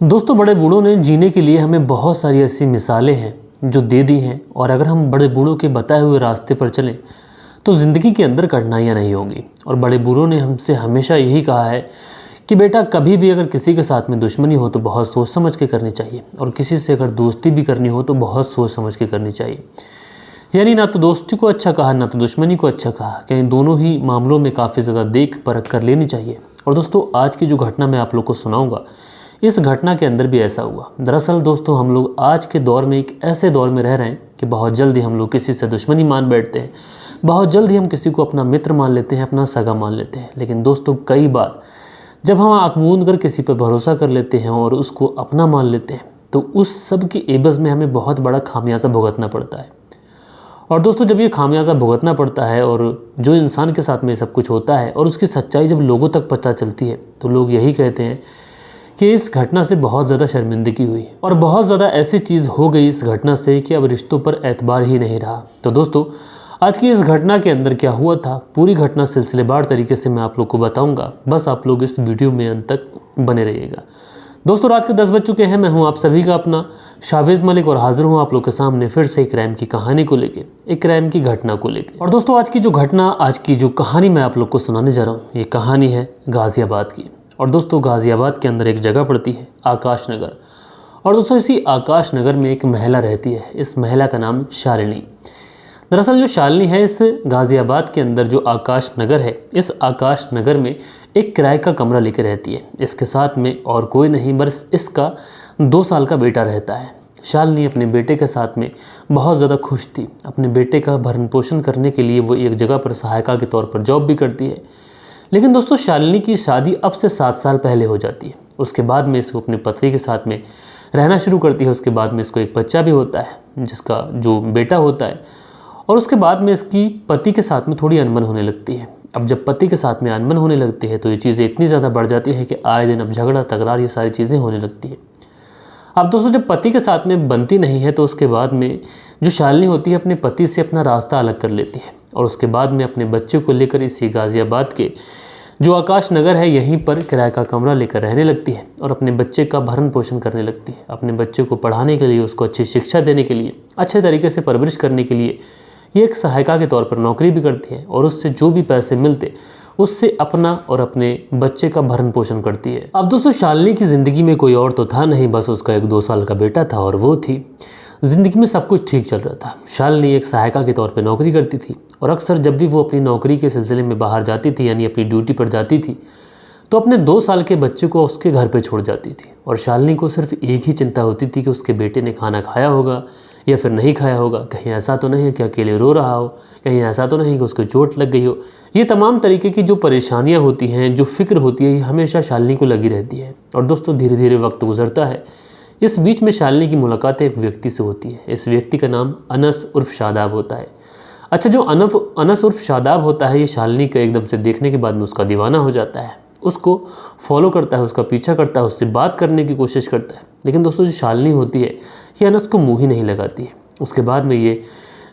दोस्तों, बड़े बूढ़ों ने जीने के लिए हमें बहुत सारी ऐसी मिसालें हैं जो दे दी हैं, और अगर हम बड़े बूढ़ों के बताए हुए रास्ते पर चलें तो ज़िंदगी के अंदर कठिनाइयाँ नहीं होंगी। और बड़े बूढ़ों ने हमसे हमेशा यही कहा है कि बेटा, कभी भी अगर किसी के साथ में दुश्मनी हो तो बहुत सोच समझ के करनी चाहिए, और किसी से अगर दोस्ती भी करनी हो तो बहुत सोच समझ के करनी चाहिए। यानी ना तो दोस्ती को अच्छा कहा ना तो दुश्मनी को अच्छा कहा, कहीं दोनों ही मामलों में काफ़ी ज़्यादा देख परख कर लेनी चाहिए। और दोस्तों, आज की जो घटना मैं आप लोग को सुनाऊंगा, इस घटना के अंदर भी ऐसा हुआ। दरअसल दोस्तों, हम लोग आज के दौर में एक ऐसे दौर में रह रहे हैं कि बहुत जल्दी हम लोग किसी से दुश्मनी मान बैठते हैं, बहुत जल्द ही हम किसी को अपना मित्र मान लेते हैं, अपना सगा मान लेते हैं। लेकिन दोस्तों, कई बार जब हम आँख मूंद कर किसी पर भरोसा कर लेते हैं और उसको अपना मान लेते हैं, तो उस सब की एवज़ में हमें बहुत बड़ा खामियाजा भुगतना पड़ता है। और दोस्तों, जब ये खामियाजा भुगतना पड़ता है और जो इंसान के साथ में सब कुछ होता है और उसकी सच्चाई जब लोगों तक पता चलती है, तो लोग यही कहते हैं कि इस घटना से बहुत ज़्यादा शर्मिंदगी हुई और बहुत ज़्यादा ऐसी चीज़ हो गई इस घटना से कि अब रिश्तों पर एतबार ही नहीं रहा। तो दोस्तों, आज की इस घटना के अंदर क्या हुआ था, पूरी घटना सिलसिलेवार तरीके से मैं आप लोग को बताऊंगा। बस आप लोग इस वीडियो में अंत तक बने रहिएगा। दोस्तों, रात के 10 बज चुके हैं। मैं हूं आप सभी का अपना शावेज़ मलिक और हाजिर हूं आप लोग के सामने फिर से एक क्राइम की कहानी को लेके, एक क्राइम की घटना को लेके। और दोस्तों, आज की जो कहानी मैं आप लोग को सुनाने जा रहा हूँ, ये कहानी है गाज़ियाबाद की। और दोस्तों, गाज़ियाबाद के अंदर एक जगह पड़ती है आकाश नगर। और दोस्तों, इसी आकाश नगर में एक महिला रहती है। इस महिला का नाम शालिनी। दरअसल जो शालिनी है, इस गाज़ियाबाद के अंदर जो आकाश नगर है, इस आकाश नगर में एक किराए का कमरा लेकर रहती है। इसके साथ में और कोई नहीं, बस इसका 2 साल का बेटा रहता है। शालिनी अपने बेटे के साथ में बहुत ज़्यादा खुश थी। अपने बेटे का भरण पोषण करने के लिए वो एक जगह पर सहायिका के तौर पर जॉब भी करती है। लेकिन दोस्तों, शालिनी की शादी अब से 7 साल पहले हो जाती है। उसके बाद में इसको अपने पति के साथ में रहना शुरू करती है। उसके बाद में इसको एक बच्चा भी होता है, जिसका जो बेटा होता है। और उसके बाद में इसकी पति के साथ में थोड़ी अनबन होने लगती है। अब जब पति के साथ में अनबन होने लगती है तो ये चीज़ें इतनी ज़्यादा बढ़ जाती है कि आए दिन अब झगड़ा तकरार ये सारी चीज़ें होने लगती है। अब दोस्तों, जब पति के साथ में बनती नहीं है तो उसके बाद में जो शालिनी होती है अपने पति से अपना रास्ता अलग कर लेती है, और उसके बाद में अपने बच्चे को लेकर इसी गाज़ियाबाद के जो आकाश नगर है यहीं पर किराए का कमरा लेकर रहने लगती है और अपने बच्चे का भरण पोषण करने लगती है। अपने बच्चे को पढ़ाने के लिए, उसको अच्छी शिक्षा देने के लिए, अच्छे तरीके से परवरिश करने के लिए ये एक सहायिका के तौर पर नौकरी भी करती है, और उससे जो भी पैसे मिलते उससे अपना और अपने बच्चे का भरण पोषण करती है। अब दोस्तों, शालिनी की ज़िंदगी में कोई और तो था नहीं, बस उसका एक 2 साल का बेटा था और वो थी। ज़िंदगी में सब कुछ ठीक चल रहा था। शालिनी एक सहायिका के तौर पे नौकरी करती थी, और अक्सर जब भी वो अपनी नौकरी के सिलसिले में बाहर जाती थी, यानी अपनी ड्यूटी पर जाती थी, तो अपने 2 साल के बच्चे को उसके घर पे छोड़ जाती थी। और शालिनी को सिर्फ एक ही चिंता होती थी कि उसके बेटे ने खाना खाया होगा या फिर नहीं खाया होगा, कहीं ऐसा तो नहीं है कि अकेले रो रहा हो, कहीं ऐसा तो नहीं कि उसको चोट लग गई हो। ये तमाम तरीके की जो परेशानियाँ होती हैं, जो फिक्र होती है, ये हमेशा शालिनी को लगी रहती है। और दोस्तों, धीरे धीरे वक्त गुजरता है। इस बीच में शालिनी की मुलाकात एक व्यक्ति से होती है। इस व्यक्ति का नाम अनस उर्फ शादाब होता है। अच्छा, जो अनस उर्फ शादाब होता है, ये शालिनी को एकदम से देखने के बाद में उसका दीवाना हो जाता है। उसको फॉलो करता है, उसका पीछा करता है, उससे बात करने की कोशिश करता है। लेकिन दोस्तों, जो शालिनी होती है ये अनस को मुँह ही नहीं लगाती है। उसके बाद में ये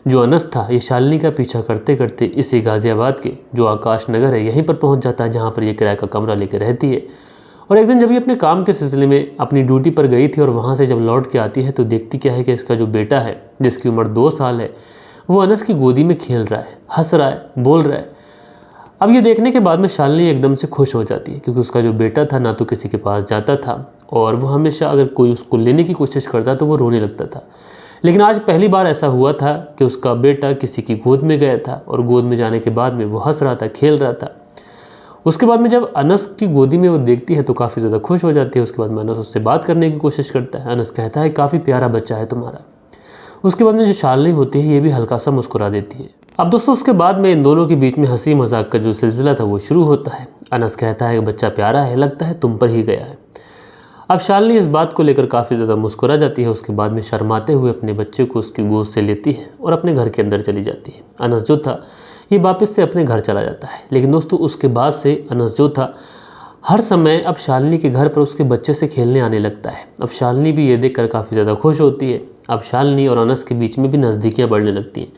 जो अनस था, ये शालिनी का पीछा करते करते इसी गाज़ियाबाद के जो आकाश नगर है यहीं पर पहुंच जाता है, जहां पर ये किराए का कमरा लेकर रहती है। और एक दिन जब ये अपने काम के सिलसिले में अपनी ड्यूटी पर गई थी और वहाँ से जब लौट के आती है, तो देखती क्या है कि इसका जो बेटा है, जिसकी उम्र 2 साल है, वो अनस की गोदी में खेल रहा है, हंस रहा है, बोल रहा है। अब ये देखने के बाद में शालिनी एकदम से खुश हो जाती है, क्योंकि उसका जो बेटा था ना तो किसी के पास जाता था, और वो हमेशा अगर कोई उसको लेने की कोशिश करता तो वो रोने लगता था। लेकिन आज पहली बार ऐसा हुआ था कि उसका बेटा किसी की गोद में गया था, और गोद में जाने के बाद में वो हंस रहा था, खेल रहा था। उसके बाद में जब अनस की गोदी में वो देखती है तो काफ़ी ज़्यादा खुश हो जाती है। उसके बाद में अनस उससे बात करने की कोशिश करता है। अनस कहता है, काफ़ी प्यारा बच्चा है तुम्हारा। उसके बाद में जो शालिनी होती है ये भी हल्का सा मुस्कुरा देती है। अब दोस्तों, उसके बाद में इन दोनों के बीच में हंसी मजाक का जो सिलसिला था वो शुरू होता है। अनस कहता है कि बच्चा प्यारा है, लगता है तुम पर ही गया है। अब शालिनी इस बात को लेकर काफ़ी ज़्यादा मुस्कुरा जाती है। उसके बाद में शर्माते हुए अपने बच्चे को उसकी गोद से लेती है और अपने घर के अंदर चली जाती है। अनस जो था ये वापस से अपने घर चला जाता है। लेकिन दोस्तों, उसके बाद से अनस जो था हर समय अब शालिनी के घर पर उसके बच्चे से खेलने आने लगता है। अब शालिनी भी ये देखकर काफ़ी ज़्यादा खुश होती है। अब शालिनी और अनस के बीच में भी नज़दीकियाँ बढ़ने लगती हैं।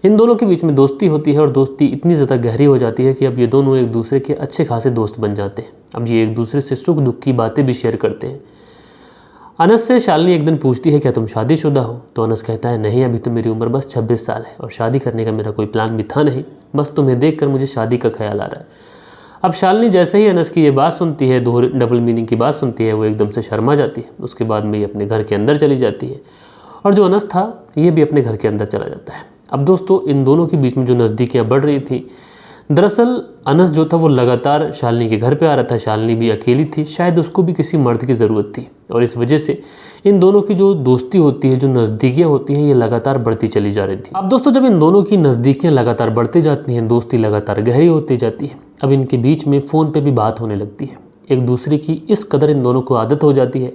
इन दोनों के बीच में दोस्ती होती है, और दोस्ती इतनी ज़्यादा गहरी हो जाती है कि अब ये दोनों एक दूसरे के अच्छे खासे दोस्त बन जाते हैं। अब ये एक दूसरे से सुख दुख की बातें भी शेयर करते हैं। अनस से शालिनी एक दिन पूछती है क्या तुम शादीशुदा हो? तो अनस कहता है नहीं, अभी तो मेरी उम्र बस 26 साल है और शादी करने का मेरा कोई प्लान भी था नहीं, बस तुम्हें देखकर मुझे शादी का ख्याल आ रहा है। अब शालिनी जैसे ही अनस की ये बात सुनती है, डबल मीनिंग की बात सुनती है, वो एकदम से शर्मा जाती है। उसके बाद में ये अपने घर के अंदर चली जाती है और जो अनस था ये भी अपने घर के अंदर चला जाता है। अब दोस्तों इन दोनों के बीच में जो नज़दीकियाँ बढ़ रही थी, दरअसल अनस जो था वो लगातार शालिनी के घर पे आ रहा था। शालिनी भी अकेली थी, शायद उसको भी किसी मर्द की ज़रूरत थी और इस वजह से इन दोनों की जो दोस्ती होती है, जो नज़दीकियाँ होती हैं, ये लगातार बढ़ती चली जा रही थी। अब दोस्तों जब इन दोनों की नज़दीकियाँ लगातार बढ़ती जाती हैं, दोस्ती लगातार गहरी होती जाती है, अब इनके बीच में फ़ोन पर भी बात होने लगती है। एक दूसरे की इस कदर इन दोनों को आदत हो जाती है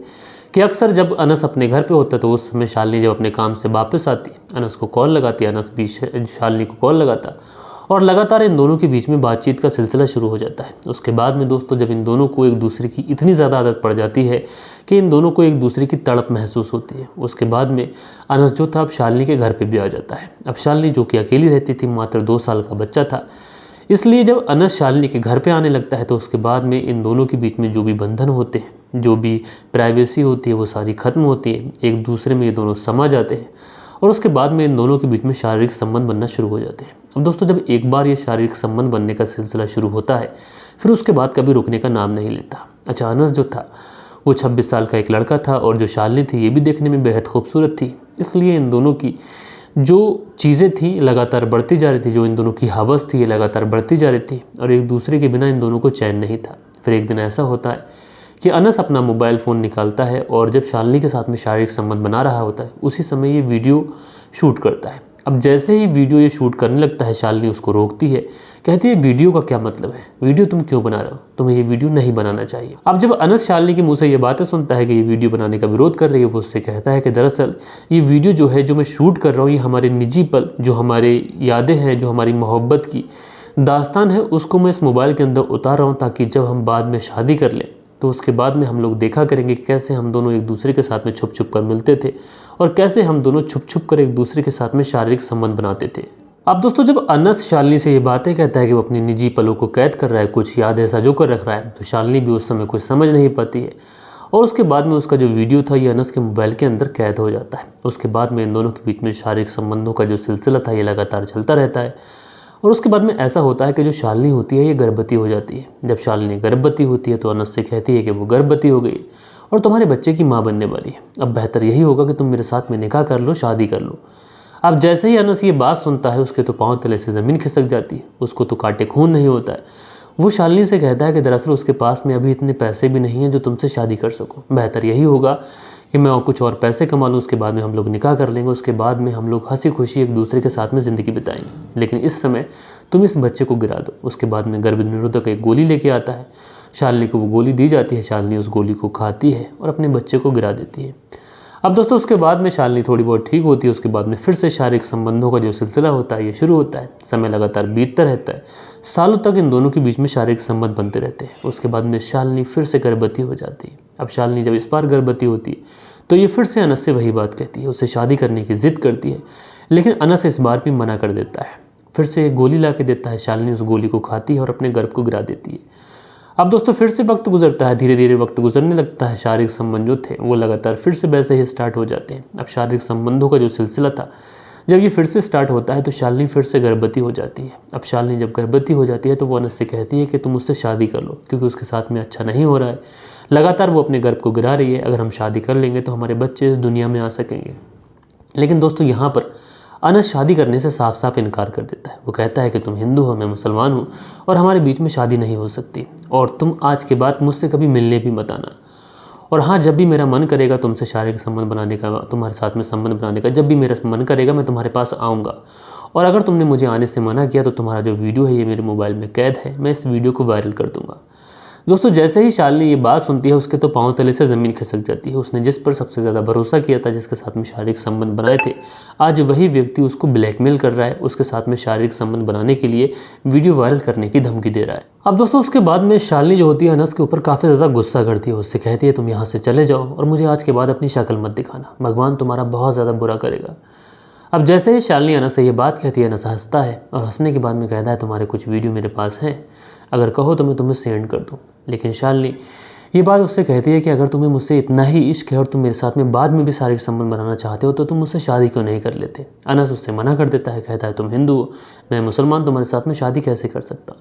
कि अक्सर जब अनस अपने घर पे होता तो उस समय शालिनी जब अपने काम से वापस आती, अनस को कॉल लगाती, अनस भी शालिनी को कॉल लगाता और लगातार इन दोनों के बीच में बातचीत का सिलसिला शुरू हो जाता है। उसके बाद में दोस्तों जब इन दोनों को एक दूसरे की इतनी ज़्यादा आदत पड़ जाती है कि इन दोनों को एक दूसरे की तड़प महसूस होती है, उसके बाद में अनस जो था अब शालिनी के घर पे भी आ जाता है। अब शालिनी जो कि अकेली रहती थी, मात्र 2 साल का बच्चा था, इसलिए जब अनस शालिनी के घर पे आने लगता है तो उसके बाद में इन दोनों के बीच में जो भी बंधन होते हैं, जो भी प्राइवेसी होती है, वो सारी ख़त्म होती है। एक दूसरे में ये दोनों समा जाते हैं और उसके बाद में इन दोनों के बीच में शारीरिक संबंध बनना शुरू हो जाते हैं। अब दोस्तों जब एक बार ये शारीरिक संबंध बनने का सिलसिला शुरू होता है, फिर उसके बाद कभी रुकने का नाम नहीं लेता। अच्छा, अनस जो था वो 26 साल का एक लड़का था और जो शालिनी थी ये भी देखने में बेहद खूबसूरत थी, इसलिए इन दोनों की जो चीज़ें थी लगातार बढ़ती जा रही थी, जो इन दोनों की हवस थी ये लगातार बढ़ती जा रही थी और एक दूसरे के बिना इन दोनों को चैन नहीं था। फिर एक दिन ऐसा होता है कि अनस अपना मोबाइल फ़ोन निकालता है और जब शालिनी के साथ में शारीरिक संबंध बना रहा होता है, उसी समय ये वीडियो शूट करता है। अब जैसे ही वीडियो ये शूट करने लगता है, शालिनी उसको रोकती है, कहती है वीडियो का क्या मतलब है, वीडियो तुम क्यों बना रहे हो, तुम्हें ये वीडियो नहीं बनाना चाहिए। अब जब अनस शालिनी के मुंह से ये बातें सुनता है कि ये वीडियो बनाने का विरोध कर रही है, वो उससे कहता है कि दरअसल ये वीडियो जो है, जो मैं शूट कर रहा हूँ, ये हमारे निजी पल, जो हमारे यादें हैं, जो हमारी मोहब्बत की दास्तान है, उसको मैं इस मोबाइल के अंदर उतार रहा हूँ ताकि जब हम बाद में शादी कर लें तो उसके बाद में हम लोग देखा करेंगे कैसे हम दोनों एक दूसरे के साथ में छुप छुप कर मिलते थे और कैसे हम दोनों छुप छुप कर एक दूसरे के साथ में शारीरिक संबंध बनाते थे। अब दोस्तों जब अनस शालिनी से ये बातें कहता है कि वो अपनी निजी पलों को कैद कर रहा है, कुछ यादें सजो कर रख रहा है, तो शालिनी भी उस समय कुछ समझ नहीं पाती है और उसके बाद में उसका जो वीडियो था ये अनस के मोबाइल के अंदर कैद हो जाता है। उसके बाद में इन दोनों के बीच में शारीरिक संबंधों का जो सिलसिला था ये लगातार चलता रहता है और उसके बाद में ऐसा होता है कि जो शालिनी होती है ये गर्भवती हो जाती है। जब शालिनी गर्भवती होती है तो अनस से कहती है कि वो गर्भवती हो गई और तुम्हारे बच्चे की माँ बनने वाली है, अब बेहतर यही होगा कि तुम मेरे साथ में निकाह कर लो, शादी कर लो। अब जैसे ही अनस ये बात सुनता है उसके तो पाँव तले से ज़मीन खिसक जाती है, उसको तो काटे खून नहीं होता है। वो शालिनी से कहता है कि दरअसल उसके पास में अभी इतने पैसे भी नहीं हैं जो तुमसे शादी कर सको, बेहतर यही होगा कि मैं और कुछ और पैसे कमा लूँ, उसके बाद में हम लोग निकाह कर लेंगे, उसके बाद में हम लोग हंसी खुशी एक दूसरे के साथ में ज़िंदगी बिताएंगे, लेकिन इस समय तुम इस बच्चे को गिरा दो। उसके बाद में गर्भ निरोधक एक गोली लेके आता है, शालिनी को वो गोली दी जाती है, शालिनी उस गोली को खाती है और अपने बच्चे को गिरा देती है। अब दोस्तों उसके बाद में शालिनी थोड़ी बहुत ठीक होती है, उसके बाद में फिर से शारीरिक संबंधों का जो सिलसिला होता है ये शुरू होता है। समय लगातार बीतता रहता है, सालों तक इन दोनों के बीच में शारीरिक संबंध बनते रहते हैं। उसके बाद में शालिनी फिर से गर्भवती हो जाती है। अब शालिनी जब इस बार गर्भवती होती है तो ये फिर से अनस से वही बात कहती है, उससे शादी करने की ज़िद करती है, लेकिन अनस इस बार भी मना कर देता है। फिर से एक गोली ला के देता है, शालिनी उस गोली को खाती है और अपने गर्भ को गिरा देती है। अब दोस्तों फिर से वक्त गुजरता है, धीरे धीरे वक्त गुजरने लगता है, शारीरिक संबंध जो थे वो लगातार फिर से वैसे ही स्टार्ट हो जाते हैं। अब शारीरिक संबंधों का जो सिलसिला था जब ये फिर से स्टार्ट होता है तो शालिनी फिर से गर्भवती हो जाती है। अब शालिनी जब गर्भवती हो जाती है तो वो अनस से कहती है कि तुम उससे शादी कर लो, क्योंकि उसके साथ में अच्छा नहीं हो रहा है, लगातार वो अपने गर्भ को गिरा रही है, अगर हम शादी कर लेंगे तो हमारे बच्चे इस दुनिया में आ सकेंगे। लेकिन दोस्तों यहाँ पर अनस शादी करने से साफ साफ इनकार कर देता है। वो कहता है कि तुम हिंदू हो, मैं मुसलमान हूँ और हमारे बीच में शादी नहीं हो सकती और तुम आज के बाद मुझसे कभी मिलने भी मत आना, और हाँ जब भी मेरा मन करेगा तुमसे शारीरिक संबंध बनाने का, तुम्हारे साथ में संबंध बनाने का, जब भी मेरा मन करेगा मैं तुम्हारे पास आऊँगा, और अगर तुमने मुझे आने से मना किया तो तुम्हारा जो वीडियो है ये मेरे मोबाइल में कैद है, मैं इस वीडियो को वायरल कर दूँगा। दोस्तों जैसे ही शालिनी ये बात सुनती है उसके तो पाँव तले से ज़मीन खिसक जाती है। उसने जिस पर सबसे ज़्यादा भरोसा किया था, जिसके साथ में शारीरिक संबंध बनाए थे, आज वही व्यक्ति उसको ब्लैकमेल कर रहा है, उसके साथ में शारीरिक संबंध बनाने के लिए वीडियो वायरल करने की धमकी दे रहा है। अब दोस्तों उसके बाद में शालिनी जो होती है अनस के ऊपर काफ़ी ज़्यादा गुस्सा करती है, उससे कहती है तुम यहाँ से चले जाओ और मुझे आज के बाद अपनी शक्ल मत दिखाना, भगवान तुम्हारा बहुत ज़्यादा बुरा करेगा। अब जैसे ही शालिनी अनस से ये बात कहती है, अनस हंसता है और हंसने के बाद में कहता है तुम्हारे कुछ वीडियो मेरे पास हैं, अगर कहो तो मैं तुम्हें सेंड कर दूँ। लेकिन शालिनी ये बात उससे कहती है कि अगर तुम्हें मुझसे इतना ही इश्क है और तुम मेरे साथ में बाद में भी शारीरिक संबंध बनाना चाहते हो तो तुम मुझसे शादी क्यों नहीं कर लेते। अनस उससे मना कर देता है, कहता है तुम हिंदू हो, मैं मुसलमान, तुम्हारे साथ में शादी कैसे कर सकता।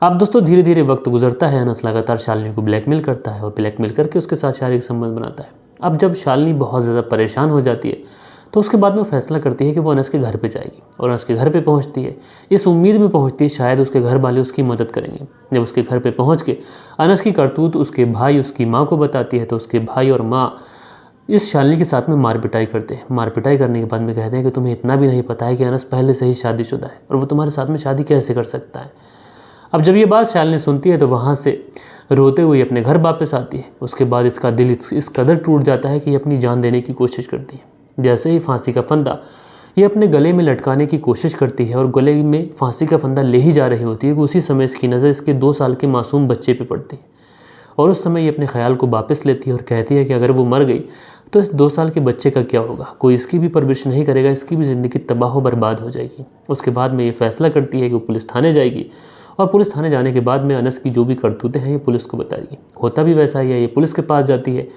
अब दोस्तों धीरे धीरे वक्त गुजरता है, अनस लगातार शालिनी को ब्लैकमेल करता है और ब्लैकमेल करके उसके साथ शारीरिक संबंध बनाता है। अब जब शालिनी बहुत ज़्यादा परेशान हो जाती है तो उसके बाद में फैसला करती है कि वो अनस के घर पे जाएगी और अनस के घर पे पहुंचती है, इस उम्मीद में पहुंचती है शायद उसके घर वाले उसकी मदद करेंगे। जब उसके घर पे पहुंच के अनस की करतूत उसके भाई उसकी माँ को बताती है तो उसके भाई और माँ इस शालिनी के साथ में मार पिटाई करते हैं। मार पिटाई करने के बाद में कहते हैं कि तुम्हें इतना भी नहीं पता है कि अनस पहले से ही शादीशुदा है और वो तुम्हारे साथ में शादी कैसे कर सकता है। अब जब ये बात शालिनी सुनती है तो वहाँ से रोते हुए अपने घर वापस आती है। उसके बाद इसका दिल इस कदर टूट जाता है कि ये अपनी जान देने की कोशिश करती है। जैसे ही फांसी का फंदा ये अपने गले में लटकाने की कोशिश करती है और गले में फांसी का फंदा ले ही जा रही होती है कि उसी समय इसकी नज़र इसके 2 साल के मासूम बच्चे पे पड़ती है और उस समय ये अपने ख्याल को वापस लेती है और कहती है कि अगर वो मर गई तो इस 2 साल के बच्चे का क्या होगा, कोई इसकी भी परवरिश नहीं करेगा, इसकी भी ज़िंदगी तबाह बर्बाद हो जाएगी। उसके बाद में ये फैसला करती है कि वो पुलिस थाने जाएगी और पुलिस थाने जाने के बाद में अनस की जो भी करतूतें हैं ये पुलिस को बताएगी। होता भी वैसा ही है, ये पुलिस के पास जाती है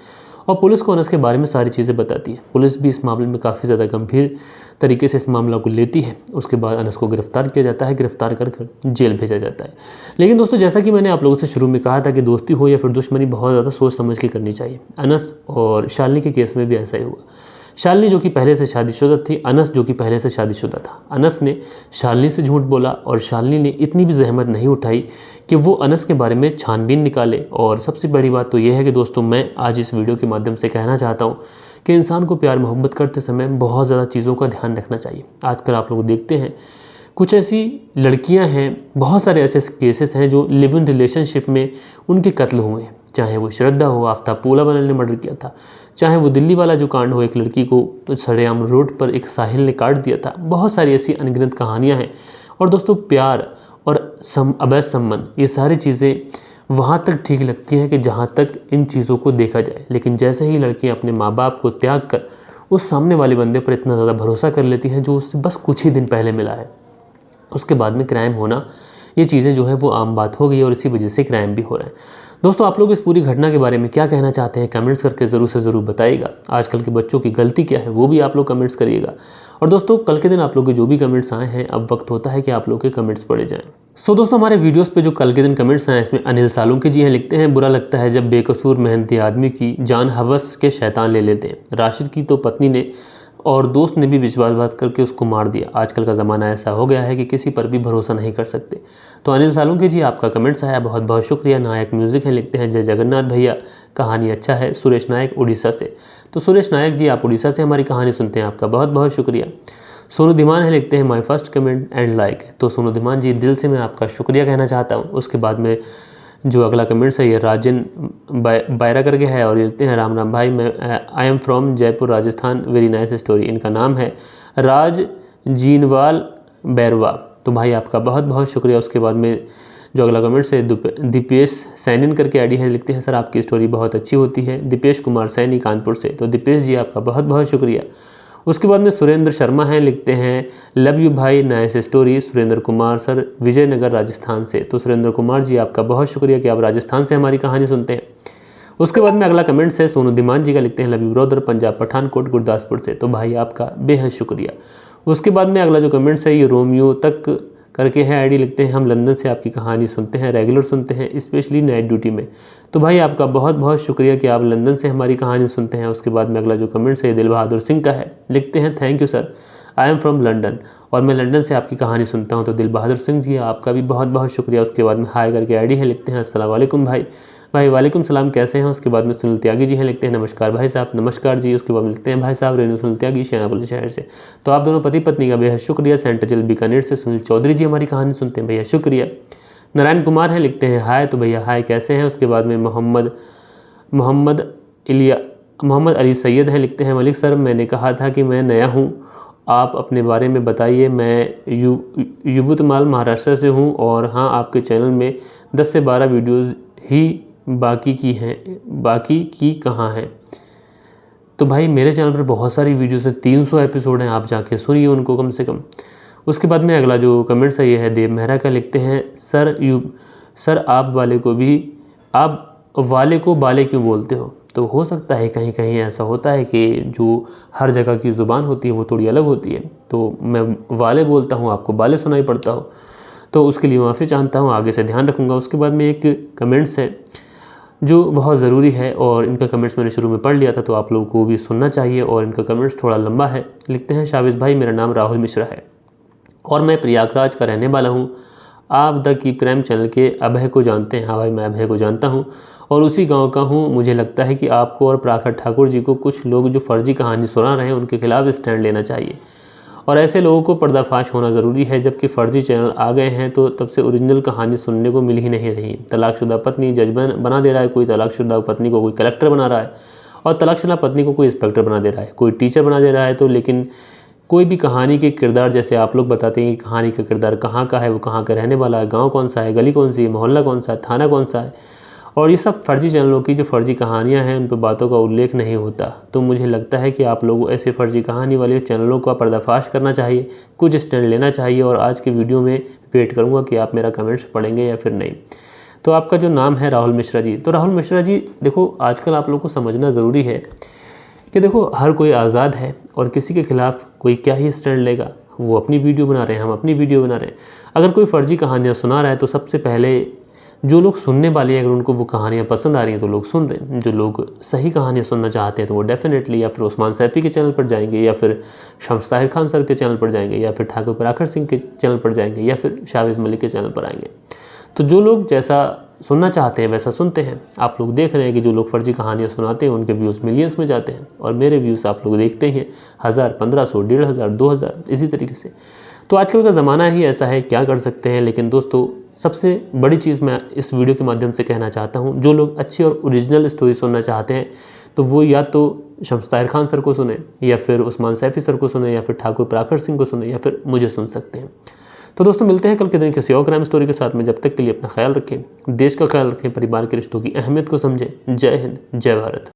और पुलिस को अनस के बारे में सारी चीज़ें बताती है। पुलिस भी इस मामले में काफ़ी ज़्यादा गंभीर तरीके से इस मामला को लेती है। उसके बाद अनस को गिरफ्तार किया जाता है, गिरफ्तार कर जेल भेजा जाता है। लेकिन दोस्तों जैसा कि मैंने आप लोगों से शुरू में कहा था कि दोस्ती हो या फिर दुश्मनी बहुत ज़्यादा सोच समझ के करनी चाहिए। अनस और शालिनी के केस में भी ऐसा ही हुआ। शालिनी जो कि पहले से शादीशुदा थी, अनस जो कि पहले से शादीशुदा था। अनस ने शालिनी से झूठ बोला और शालिनी ने इतनी भी जहमत नहीं उठाई कि वो अनस के बारे में छानबीन निकाले। और सबसे बड़ी बात तो ये है कि दोस्तों मैं आज इस वीडियो के माध्यम से कहना चाहता हूँ कि इंसान को प्यार मोहब्बत करते समय बहुत ज़्यादा चीज़ों का ध्यान रखना चाहिए। आजकल आप लोग देखते हैं कुछ ऐसी लड़कियां हैं, बहुत सारे ऐसे केसेस हैं जो लिव इन रिलेशनशिप में उनके कत्ल हुए हैं। चाहे वो श्रद्धा हो, आफ्ताब पूलावाला ने मर्डर किया था, चाहे वो दिल्ली वाला जो कांड हो, एक लड़की को सरेआम रोड पर एक साहिल ने काट दिया था। बहुत सारी ऐसी अनगिनत कहानियाँ हैं। और दोस्तों प्यार और अवैध संबंध ये सारी चीज़ें वहाँ तक ठीक लगती हैं कि जहाँ तक इन चीज़ों को देखा जाए। लेकिन जैसे ही लड़कियाँ अपने माँ बाप को त्याग कर उस सामने वाले बंदे पर इतना ज़्यादा भरोसा कर लेती हैं जो उससे बस कुछ ही दिन पहले मिला है, उसके बाद में क्राइम होना, ये चीज़ें जो है वो आम बात हो गई और इसी वजह से क्राइम भी हो रहा है। दोस्तों आप लोग इस पूरी घटना के बारे में क्या कहना चाहते हैं, कमेंट्स करके ज़रूर से ज़रूर बताइएगा। आजकल के बच्चों की गलती क्या है वो भी आप लोग कमेंट्स करिएगा। और दोस्तों कल के दिन आप लोग के जो भी कमेंट्स आए हैं, अब वक्त होता है कि आप लोग के कमेंट्स पढ़े जाएं। दोस्तों हमारे वीडियोस पे जो कल के दिन कमेंट्स आए इसमें अनिल सालुंके जी हैं, लिखते हैं बुरा लगता है जब बेकसूर मेहनती आदमी की जान हवस के शैतान ले लेते हैं। राशिद की तो पत्नी ने और दोस्त ने भी विश्वासघात करके उसको मार दिया। आजकल का ज़माना ऐसा हो गया है कि किसी पर भी भरोसा नहीं कर सकते। तो अनिल सालुंके जी आपका कमेंट्स आया, बहुत बहुत शुक्रिया। नायक म्यूज़िक है, लिखते हैं जय जगन्नाथ भैया, कहानी अच्छा है। सुरेश नायक उड़ीसा से, तो सुरेश नायक जी आप उड़ीसा से हमारी कहानी सुनते हैं, आपका बहुत बहुत शुक्रिया। सोनू धीमान है, लिखते हैं my first comment and like. तो सोनू धीमान जी दिल से मैं आपका शुक्रिया कहना चाहता हूँ। उसके बाद में जो अगला कमेंट्स है ये राजन बायरा करके है और लिखते हैं राम राम भाई, मैं I am from Jaipur Rajasthan, very nice story. इनका नाम है राज जीनवाल बैरवा। तो भाई आपका बहुत बहुत शुक्रिया। उसके बाद में जो अगला कमेंट्स है दीपेश सैनिन करके आईडी है, लिखते हैं सर आपकी स्टोरी बहुत अच्छी होती है। दीपेश कुमार सैनी कानपुर से, तो दीपेश जी आपका बहुत बहुत शुक्रिया। उसके बाद में सुरेंद्र शर्मा हैं, लिखते हैं लव यू भाई, nice story. Surendra Kumar sir Vijaynagar Rajasthan से, तो सुरेंद्र कुमार जी आपका बहुत शुक्रिया कि आप राजस्थान से हमारी कहानी सुनते हैं। उसके बाद में अगला कमेंट्स है सोनू धीमान जी का, लिखते हैं love you brother, Punjab Pathankot Gurdaspur से। तो भाई आपका बेहद शुक्रिया। उसके बाद में अगला जो कमेंट्स है ये रोमियो तक करके है आईडी, लिखते हैं हम लंदन से आपकी कहानी सुनते हैं, रेगुलर सुनते हैं, स्पेशली नाइट ड्यूटी में। तो भाई आपका बहुत बहुत शुक्रिया कि आप लंदन से हमारी कहानी सुनते हैं। उसके बाद में अगला जो कमेंट्स है दिल बहादुर सिंह का है, लिखते हैं thank you sir, I am from London और मैं लंदन से आपकी कहानी सुनता हूँ। तो दिल बहादुर सिंह जी आपका भी बहुत बहुत शुक्रिया। उसके बाद में हाय करके आईडी है, लिखते हैं अस्सलाम वालेकुम भाई, भाई वालेकुम सलाम, कैसे हैं। उसके बाद में सुनील त्यागी जी हैं, लिखते हैं नमस्कार भाई साहब, नमस्कार जी। उसके बाद मिलते हैं भाई साहब रेणु सुनील त्यागी श्यामपुर शहर से। तो आप दोनों पति पत्नी का बेहद शुक्रिया। सेंट जल बीकानेर से सुनील चौधरी जी हमारी कहानी सुनते हैं, भैया शुक्रिया। नारायण कुमार हैं, लिखते हैं हाय, तो भैया हाय कैसे हैं। उसके बाद में मोहम्मद अली सैयद हैं, लिखते हैं मलिक सर मैंने कहा था कि मैं नया हूँ, आप अपने बारे में बताइए। मैं युवतमाल महाराष्ट्र से हूँ और हाँ आपके चैनल में 10 से 12 वीडियोज़ ही बाकी की कहाँ हैं। तो भाई मेरे चैनल पर बहुत सारी वीडियोस हैं, 300 एपिसोड हैं, आप जाके सुनिए उनको कम से कम। उसके बाद में अगला जो कमेंट्स है ये है देव मेहरा का, लिखते हैं सर आप वाले को बाले क्यों बोलते हो? तो हो सकता है कहीं कहीं ऐसा होता है कि जो हर जगह की ज़ुबान होती है वो थोड़ी अलग होती है, तो मैं वाले बोलता हूँ, आपको बाले सुनाई पड़ता हो, तो उसके लिए माफ़ी चाहता हूँ, आगे से ध्यान रखूँगा। उसके बाद में एक कमेंट्स है जो बहुत ज़रूरी है और इनका कमेंट्स मैंने शुरू में पढ़ लिया था, तो आप लोगों को भी सुनना चाहिए। और इनका कमेंट्स थोड़ा लंबा है। लिखते हैं, शाविज़ भाई मेरा नाम राहुल मिश्रा है और मैं प्रयागराज का रहने वाला हूँ। आप द कीप क्राइम चैनल के अभय को जानते हैं? हाँ भाई, मैं अभय को जानता हूँ और उसी गांव का हूँ। मुझे लगता है कि आपको और प्रखर ठाकुर जी को कुछ लोग जो फर्जी कहानी सुना रहे हैं उनके खिलाफ स्टैंड लेना चाहिए और ऐसे लोगों को पर्दाफाश होना ज़रूरी है। जबकि फ़र्जी चैनल आ गए हैं तो तब से ओरिजिनल कहानी सुनने को मिल ही नहीं रही। तलाकशुदा पत्नी जज बना दे रहा है, कोई तलाकशुदा पत्नी को कोई कलेक्टर बना रहा है और तलाकशुदा पत्नी को कोई इंस्पेक्टर बना दे रहा है, कोई टीचर बना दे रहा है। तो लेकिन कोई भी कहानी के किरदार, जैसे आप लोग बताते हैं कि कहानी का किरदार कहाँ का है, वो कहाँ का रहने वाला है, गांव कौन सा है, गली कौन सी है, मोहल्ला कौन सा है, थाना कौन सा है, और ये सब फर्जी चैनलों की जो फर्जी कहानियाँ हैं उन पर बातों का उल्लेख नहीं होता। तो मुझे लगता है कि आप लोगों ऐसे फर्जी कहानी वाले चैनलों का पर्दाफाश करना चाहिए, कुछ स्टैंड लेना चाहिए। और आज की वीडियो में वेट करूँगा कि आप मेरा कमेंट्स पढ़ेंगे या फिर नहीं। तो आपका जो नाम है राहुल मिश्रा जी, तो राहुल मिश्रा जी देखो, आजकल आप लोगों को समझना ज़रूरी है कि देखो हर कोई आज़ाद है और किसी के ख़िलाफ़ कोई क्या ही स्टैंड लेगा। वो अपनी वीडियो बना रहे हैं, हम अपनी वीडियो बना रहे हैं। अगर कोई फ़र्जी कहानियाँ सुना रहा है तो सबसे पहले जो लोग सुनने वाले हैं, अगर उनको वो कहानियाँ पसंद आ रही हैं तो लोग सुन रहे हैं। जो लोग सही कहानियाँ सुनना चाहते हैं तो वो डेफिनेटली या फिर उस्मान सैफ़ी के चैनल पर जाएंगे, या फिर शम्स ताहिर खान सर के चैनल पर जाएंगे, या फिर ठाकुर प्रखर सिंह के चैनल पर जाएंगे, या फिर शाविज़ मलिक के चैनल पर आएंगे। तो जो लोग जैसा सुनना चाहते हैं वैसा सुनते हैं। आप लोग देख रहे हैं कि जो लोग फर्जी कहानियाँ सुनाते हैं उनके व्यूज़ मिलियंस में जाते हैं और मेरे व्यूज़ आप लोग देखते हैं 1000, 1500, 1500, 2000 इसी तरीके से। तो आजकल का ज़माना ही ऐसा है, क्या कर सकते हैं। लेकिन दोस्तों, सबसे बड़ी चीज़ मैं इस वीडियो के माध्यम से कहना चाहता हूँ, जो लोग अच्छी और ओरिजिनल स्टोरी सुनना चाहते हैं तो वो या तो शम्स ताहिर खान सर को सुने, या फिर उस्मान सैफ़ी सर को सुने, या फिर ठाकुर प्रखर सिंह को सुने, या फिर मुझे सुन सकते हैं। तो दोस्तों, मिलते हैं कल के दिन किसी और क्राइम स्टोरी के साथ में। जब तक के लिए अपना ख्याल रखें, देश का ख्याल रखें, परिवार के रिश्तों की अहमियत को समझें। जय हिंद, जय भारत।